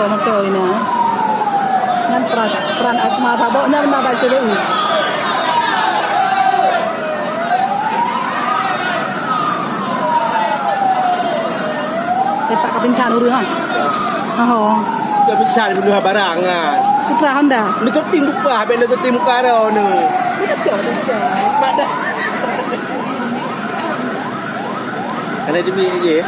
motor ini. Ngan peran asma saboknya lima baca dulu. Pak kapincan urang. Oh. Dia besar dulu barang ah. Kita Honda. Lu tim lupa, ben lu tim karo nu. Kita coba. Mak dah. Kalau demi je.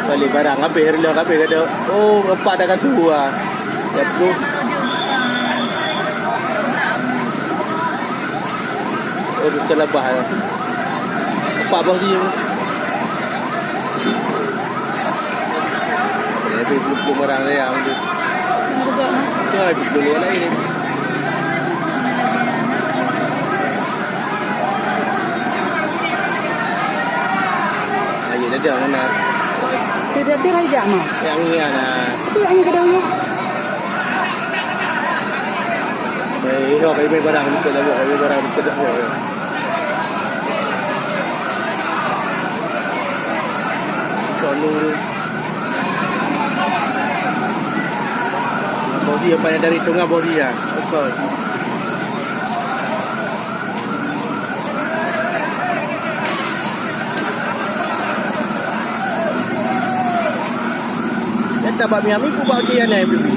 Balik barang habis rela habis kata. Oh, empat dah kata ah. Ya tu. Oh, sudah lebah. Empat bawah dia. Tapi belum orang dia yang tu. Tu ada dulu lagi ni. Ayo dah dah mana. Tidak dia lagi jam ah. Yang ni ana. Tu yang kedua ni. Eh, ho kai barang kita dah buat, kai barang kita dah buat. Kalau body apa yang dari tengah body ya. Betul. Kita buat miami pun buat kian ni baby.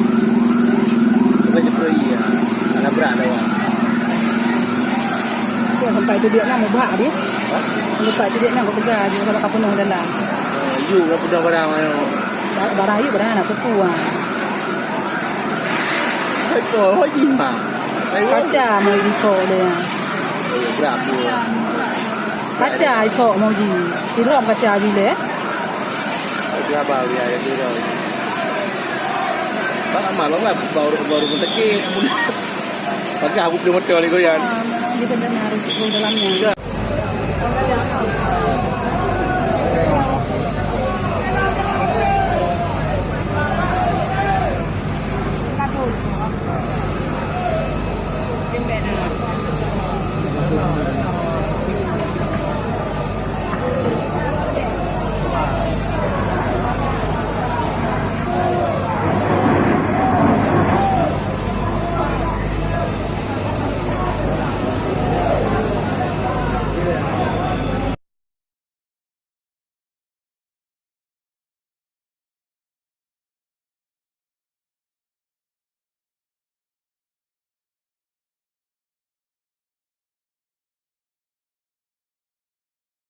Kita pergi ya. Anak berat dah. Sampai tu dia nak mubah dia. Sampai tu dia nak bekerja je kalau kau penuh dalam. You nak penuh barang mana? Barang you barang nak sepuang. Betul, hoji mah. Kaca mau info dia. Berapa? Kaca info mau ji. Tiram kaca bila. Berapa dia ada tu dah. Tak malam lah baru mentekit. Pakai aku belum motor ni goyan. Di dalamnya harus dalamnya.